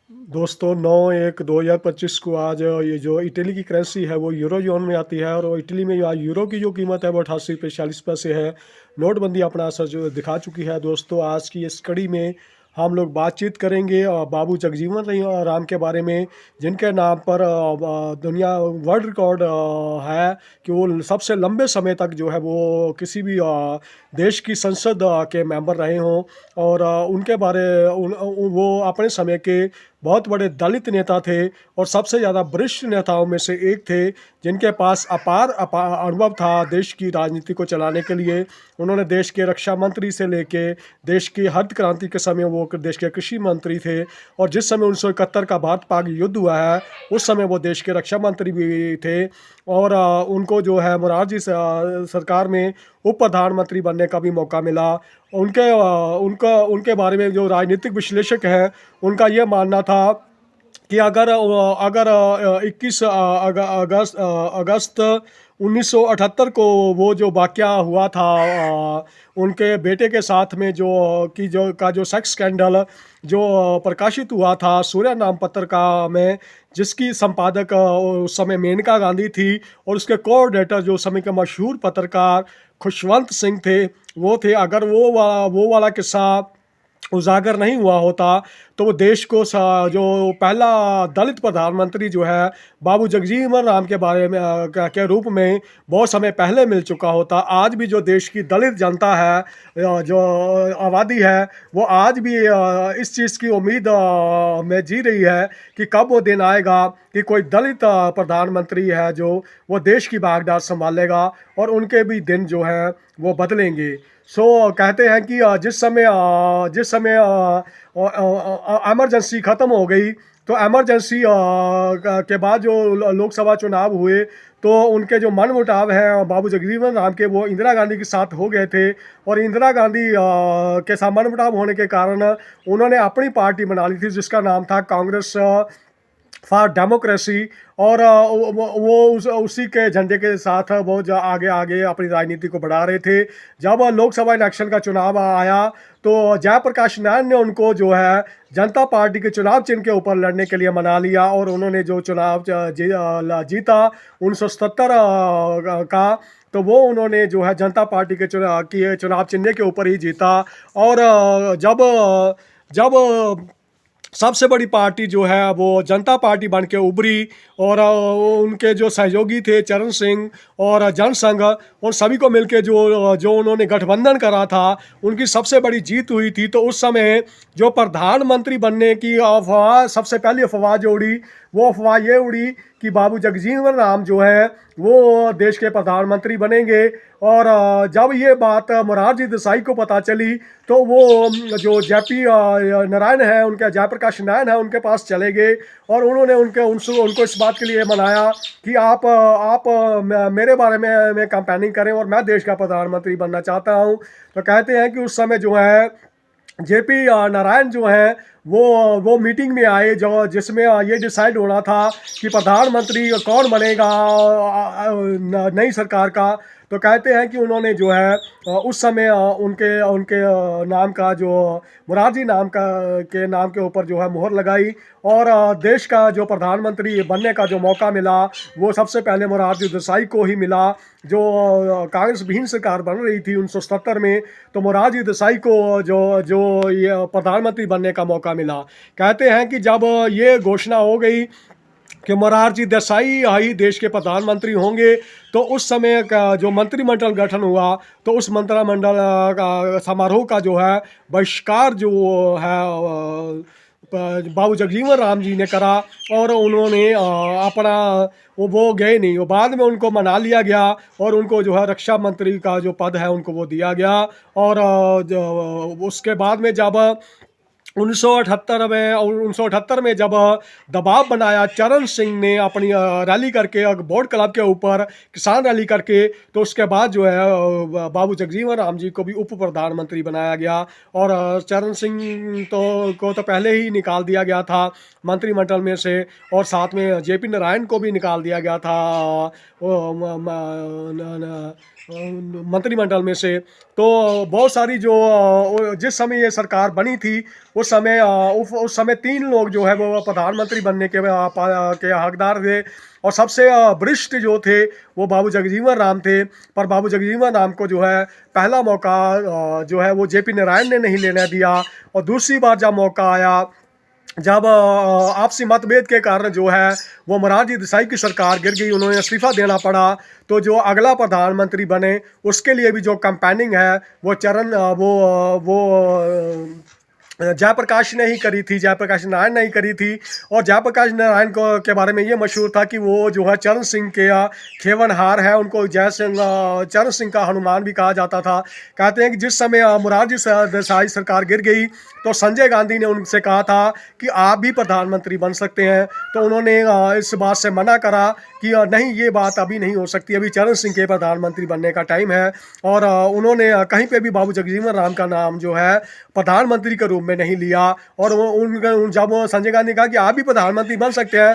दोस्तों 9/1/2025 को आज ये जो इटली की करेंसी है वो यूरो जोन में आती है और इटली में आज यूरो की जो कीमत है वो 88 रुपये 40 पैसे है। नोटबंदी अपना असर जो दिखा चुकी है। दोस्तों आज की इस कड़ी में हम लोग बातचीत करेंगे बाबू जगजीवन राम के बारे में, जिनके नाम पर दुनिया वर्ल्ड रिकॉर्ड है कि वो सबसे लंबे समय तक जो है वो किसी भी देश की संसद के मेंबर रहे हों। और उनके बारे वो अपने समय के बहुत बड़े दलित नेता थे और सबसे ज़्यादा वरिष्ठ नेताओं में से एक थे, जिनके पास अपार अनुभव था देश की राजनीति को चलाने के लिए। उन्होंने देश के रक्षा मंत्री से लेके देश की हरित क्रांति के समय वो देश के कृषि मंत्री थे, और जिस समय 1971 का भारत पाक युद्ध हुआ है उस समय वो देश के रक्षा मंत्री भी थे। और उनको जो है मोरारजी सरकार में उप प्रधानमंत्री बनने का भी मौका मिला। उनके बारे में जो राजनीतिक विश्लेषक हैं उनका ये मानना था कि अगर 21 अगस्त 1978 को वो जो वाक़या हुआ था उनके बेटे के साथ में जो सेक्स स्कैंडल जो प्रकाशित हुआ था सूर्य नाम पत्रिका में, जिसकी संपादक उस समय मेनका गांधी थी और उसके कोऑर्डिनेटर जो उस समय के मशहूर पत्रकार खुशवंत सिंह थे वो थे। अगर वो वाला किस्सा उजागर नहीं हुआ होता तो वो देश को जो पहला दलित प्रधानमंत्री जो है बाबू जगजीवन राम के बारे में के रूप में बहुत समय पहले मिल चुका होता। आज भी जो देश की दलित जनता है जो आबादी है वो आज भी इस चीज़ की उम्मीद में जी रही है कि कब वो दिन आएगा कि कोई दलित प्रधानमंत्री है जो वो देश की बागडोर संभालेगा और उनके भी दिन जो है वो बदलेंगे। कहते हैं कि जिस समय इमरजेंसी ख़त्म हो गई तो इमरजेंसी के बाद जो लोकसभा चुनाव हुए तो उनके जो मन मुटाव हैं बाबू जगजीवन राम के वो इंदिरा गांधी के साथ हो गए थे। और इंदिरा गांधी के साथ मन मुटाव होने के कारण उन्होंने अपनी पार्टी बना ली थी जिसका नाम था कांग्रेस फॉर डेमोक्रेसी। और उसी के झंडे के साथ वो जो आगे आगे अपनी राजनीति को बढ़ा रहे थे। जब लोकसभा इलेक्शन का चुनाव आया तो जयप्रकाश नारायण ने उनको जो है जनता पार्टी के चुनाव चिन्ह के ऊपर लड़ने के लिए मना लिया और उन्होंने जो चुनाव जीता 1977 का, तो वो उन्होंने जो है जनता पार्टी के चुनाव चिन्ह के ऊपर ही जीता। और जब जब सबसे बड़ी पार्टी जो है वो जनता पार्टी बन के उभरी और उनके जो सहयोगी थे चरण सिंह और जनसंघ उन सभी को मिलके जो जो उन्होंने गठबंधन करा था उनकी सबसे बड़ी जीत हुई थी। तो उस समय जो प्रधानमंत्री बनने की अफवाह सबसे पहली अफवाह जो उड़ी वो अफवाह ये उड़ी कि बाबू जगजीवन राम जो है वो देश के प्रधानमंत्री बनेंगे। और जब ये बात मोरारजी देसाई को पता चली तो वो जो जेपी नारायण है उनके जयप्रकाश नारायण है उनके पास चले गए और उन्होंने उनको इस बात के लिए मनाया कि आप मेरे बारे में कैंपेनिंग करें और मैं देश का प्रधानमंत्री बनना चाहता हूँ। तो कहते हैं कि उस समय जो है जेपी नारायण जो है वो मीटिंग में आए जो जिसमें ये डिसाइड होना था कि प्रधानमंत्री कौन बनेगा नई सरकार का। तो कहते हैं कि उन्होंने जो है उस समय उनके उनके नाम का जो मुरारजी नाम का के नाम के ऊपर जो है मोहर लगाई और देश का जो प्रधानमंत्री बनने का जो मौका मिला वो सबसे पहले मोरारजी देसाई को ही मिला जो कांग्रेस विहीन सरकार बन रही थी 1977 में। तो मोरारजी देसाई को जो जो ये प्रधानमंत्री बनने का मौका मिला। कहते हैं कि जब ये घोषणा हो गई कि मोरारजी देसाई ही देश के प्रधानमंत्री होंगे तो उस समय का जो मंत्रिमंडल गठन हुआ तो उस मंत्रिमंडल का समारोह का जो है बहिष्कार जो है बाबू जगजीवन राम जी ने करा और उन्होंने अपना वो गए नहीं। वो बाद में उनको मना लिया गया और उनको जो है रक्षा मंत्री का जो पद है उनको वो दिया गया। और उसके बाद में जब 1978 में जब दबाव बनाया चरण सिंह ने अपनी रैली करके बोर्ड क्लब के ऊपर किसान रैली करके, तो उसके बाद जो है बाबू जगजीवन राम जी को भी उप प्रधानमंत्री बनाया गया। और चरण सिंह को तो पहले ही निकाल दिया गया था मंत्रिमंडल में से और साथ में जेपी नारायण को भी निकाल दिया गया था मंत्रिमंडल में से। तो बहुत सारी जो जिस समय ये सरकार बनी थी उस समय 3 लोग जो है वो प्रधानमंत्री बनने के हकदार थे, और सबसे वरिष्ठ जो थे वो बाबू जगजीवन राम थे। पर बाबू जगजीवन राम को जो है पहला मौका जो है वो जेपी नारायण ने नहीं लेने दिया, और दूसरी बार जब मौका आया, जब आपसी मतभेद के कारण जो है वो मोरारजी देसाई की सरकार गिर गई, उन्होंने इस्तीफा देना पड़ा, तो जो अगला प्रधानमंत्री बने उसके लिए भी जो कैंपेनिंग है वो जयप्रकाश ने ही करी थी, जयप्रकाश नारायण ने ही करी थी। और जयप्रकाश नारायण को के बारे में ये मशहूर था कि वो जो है चरण सिंह के खेवनहार है, उनको चरण सिंह का हनुमान भी कहा जाता था। कहते हैं कि जिस समय मोरारजी देसाई सरकार गिर गई तो संजय गांधी ने उनसे कहा था कि आप भी प्रधानमंत्री बन सकते हैं, तो उन्होंने इस बात से मना करा कि नहीं, ये बात अभी नहीं हो सकती, अभी चरण सिंह के प्रधानमंत्री बनने का टाइम है। और उन्होंने कहीं पे भी बाबू जगजीवन राम का नाम जो है प्रधानमंत्री के रूप में नहीं लिया। और जब संजय गांधी ने कहा कि आप भी प्रधानमंत्री बन सकते हैं,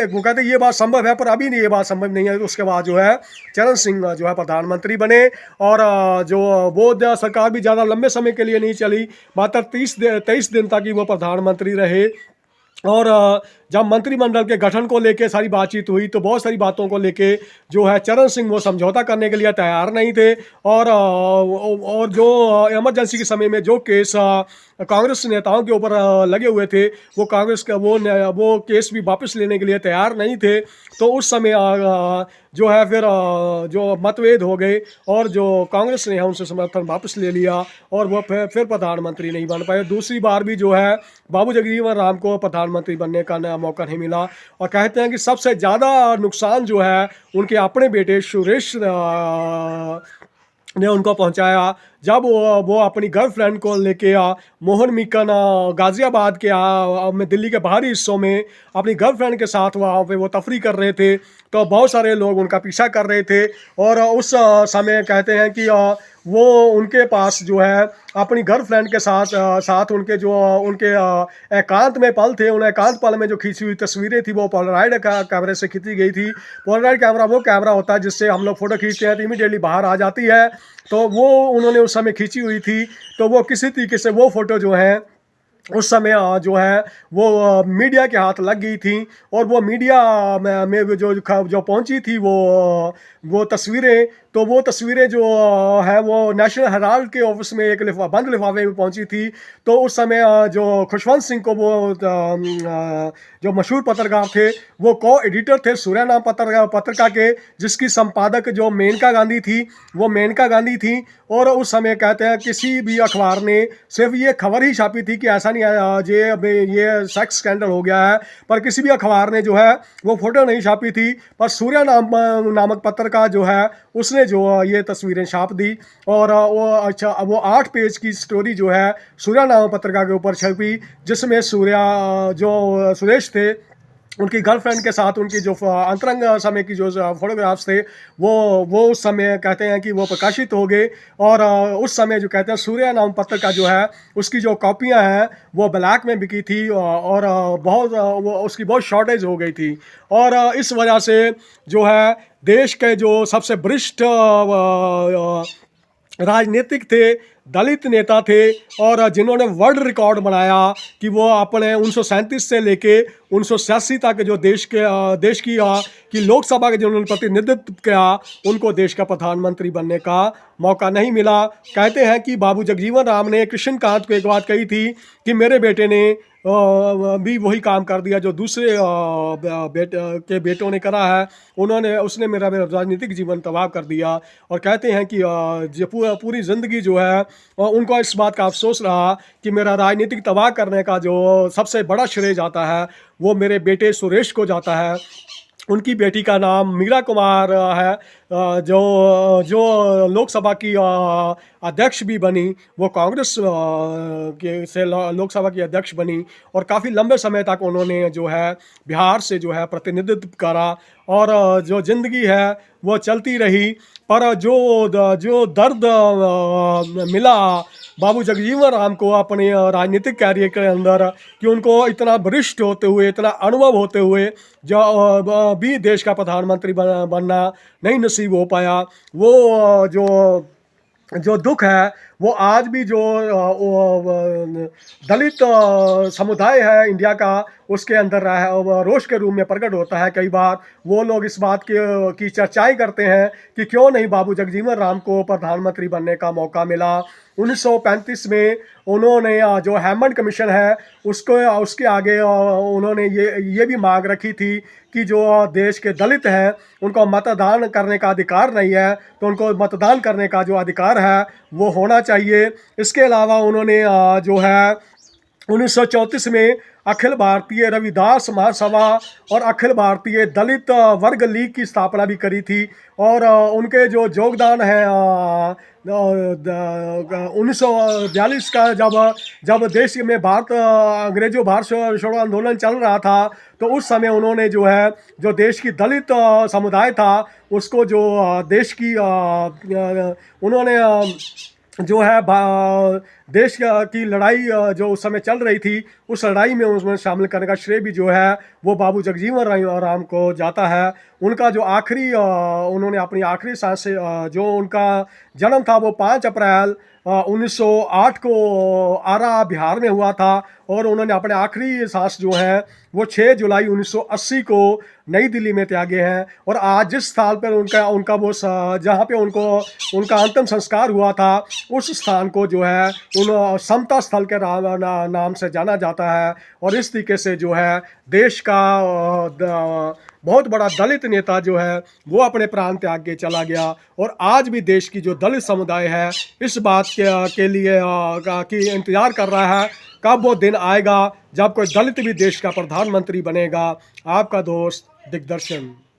वो कहते ये बात संभव है, पर अभी नहीं, ये बात संभव नहीं है। तो उसके बाद जो है चरण सिंह जो है प्रधानमंत्री बने, और जो वो सरकार भी ज़्यादा लंबे समय के लिए नहीं चली, मात्र 23 दिन तक ही वो प्रधानमंत्री रहे। और जब मंत्रिमंडल के गठन को लेके सारी बातचीत हुई तो बहुत सारी बातों को लेके जो है चरण सिंह वो समझौता करने के लिए तैयार नहीं थे। और जो इमरजेंसी के समय में जो केस कांग्रेस नेताओं के ऊपर लगे हुए थे, वो कांग्रेस का वो केस भी वापस लेने के लिए तैयार नहीं थे। तो उस समय जो है फिर जो मतभेद हो गए, और जो कांग्रेस ने है उनसे समर्थन वापस ले लिया, और वो फिर प्रधानमंत्री नहीं बन पाए। दूसरी बार भी जो है बाबू जगजीवन राम को प्रधानमंत्री बनने का मौका नहीं मिला। और कहते हैं कि सबसे ज़्यादा नुकसान जो है उनके अपने बेटे सुरेश ने उनको पहुंचाया, जब वो अपनी गर्लफ्रेंड को लेके मोहन मिकन गाज़ियाबाद के में दिल्ली के बाहरी हिस्सों में अपनी गर्लफ्रेंड के साथ वहाँ पे वो तफरी कर रहे थे, तो बहुत सारे लोग उनका पीछा कर रहे थे। और उस समय कहते हैं कि वो उनके पास जो है अपनी गर्लफ्रेंड के साथ उनके एकांत में पल थे, उन एकांत पल में जो खींची हुई तस्वीरें थी वो पोलराइड कैमरे से खींची गई थी। पोलराइड कैमरा वो कैमरा होता है जिससे हम लोग फ़ोटो खींचते हैं तो इमीडिएटली बाहर आ जाती है, तो वो उन्होंने उस समय खींची हुई थी। तो वो किसी तरीके से वो फ़ोटो जो है उस समय जो है वो मीडिया के हाथ लग गई थी, और वो मीडिया में जो पहुंची थी वो तस्वीरें, तो वो तस्वीरें जो है वो नेशनल हेराल्ड के ऑफिस में एक बंद लिफाफे में पहुंची थी। तो उस समय जो खुशवंत सिंह को वो जो मशहूर पत्रकार थे वो को एडिटर थे सूर्या नाम पत्रिका के, जिसकी संपादक जो मेनका गांधी थी वो मेनका गांधी थी। और उस समय कहते हैं किसी भी अखबार ने सिर्फ ये खबर ही छापी थी कि ऐसा नहीं है ये सेक्स स्कैंडल हो गया है, पर किसी भी अखबार ने जो है वो फोटो नहीं छापी थी। पर सूर्या नामक पत्रिका जो है उसने जो ये तस्वीरें छाप दी, और वो 8 पेज की स्टोरी जो है सूर्या नामक पत्रिका के ऊपर छपी, जिसमें जो सुरेश थे उनकी गर्लफ्रेंड के साथ उनकी जो अंतरंग समय की जो फोटोग्राफ्स थे वो उस समय कहते हैं कि वो प्रकाशित हो गए। और उस समय जो कहते हैं सूर्या नाम पत्रिका जो है उसकी जो कॉपियां हैं वो ब्लैक में बिकी थी, और उसकी बहुत शॉर्टेज हो गई थी। और इस वजह से जो है देश के जो सबसे वरिष्ठ राजनीतिक थे, दलित नेता थे, और जिन्होंने वर्ल्ड रिकॉर्ड बनाया कि वो अपने 1937 से लेके 1986 तक जो देश की लोकसभा के जिन्होंने प्रतिनिधित्व किया, उनको देश का प्रधानमंत्री बनने का मौका नहीं मिला। कहते हैं कि बाबू जगजीवन राम ने कृष्णकांत को एक बात कही थी कि मेरे बेटे ने भी वही काम कर दिया जो दूसरे बेटों ने करा है, उसने मेरा राजनीतिक जीवन तबाह कर दिया। और कहते हैं कि जो पूरी ज़िंदगी जो है उनको इस बात का अफसोस रहा कि मेरा राजनीतिक तबाह करने का जो सबसे बड़ा श्रेय जाता है वो मेरे बेटे सुरेश को जाता है। उनकी बेटी का नाम मीरा कुमार है, जो लोकसभा की अध्यक्ष भी बनी, वो कांग्रेस से लोकसभा की अध्यक्ष बनी, और काफ़ी लंबे समय तक उन्होंने जो है बिहार से जो है प्रतिनिधित्व करा। और जो ज़िंदगी है वो चलती रही, पर जो दर्द मिला बाबू जगजीवन राम को अपने राजनीतिक कैरियर के अंदर कि उनको इतना वरिष्ठ होते हुए, इतना अनुभव होते हुए जो भी देश का प्रधानमंत्री बनना नहीं नसीब हो पाया, वो जो जो दुख है वो आज भी जो दलित समुदाय है इंडिया का उसके अंदर रहा है, रोष के रूप में प्रकट होता है। कई बार वो लोग इस बात की चर्चाएं करते हैं कि क्यों नहीं बाबू जगजीवन राम को प्रधानमंत्री बनने का मौका मिला। 1935 में उन्होंने जो हैमंड कमीशन है उसको उसके आगे उन्होंने ये भी मांग रखी थी कि जो देश के दलित हैं उनको मतदान करने का अधिकार नहीं है, तो उनको मतदान करने का जो अधिकार है वो होना चाहिए। इसके अलावा उन्होंने जो है 1934 में अखिल भारतीय रविदास महासभा और अखिल भारतीय दलित वर्ग लीग की स्थापना भी करी थी। और उनके जो योगदान है 1942 का जब देश में अंग्रेजों भारत छोड़ो आंदोलन चल रहा था, तो उस समय उन्होंने जो है जो देश की दलित समुदाय था उसको जो देश की उन्होंने जो है देश की लड़ाई जो उस समय चल रही थी उस लड़ाई में उसमें शामिल करने का श्रेय भी जो है वो बाबू जगजीवन राम को जाता है। उनका जो आखिरी उन्होंने अपनी आखिरी सांस जो उनका जन्म था वो 5 अप्रैल 1908 को आरा बिहार में हुआ था, और उन्होंने अपने आखिरी सांस जो है वो 6 जुलाई 1980 को नई दिल्ली में त्यागे हैं। और आज जिस स्थान पर उनका वो जहाँ पे उनका अंतिम संस्कार हुआ था उस स्थान को जो है उन समता स्थल के नाम से जाना जाता है। और इस तरीके से जो है देश का बहुत बड़ा दलित नेता जो है वो अपने प्राण त्याग के चला गया। और आज भी देश की जो दलित समुदाय है इस बात के लिए कि इंतज़ार कर रहा है कब वो दिन आएगा जब कोई दलित भी देश का प्रधानमंत्री बनेगा। आपका दोस्त दिग्दर्शन।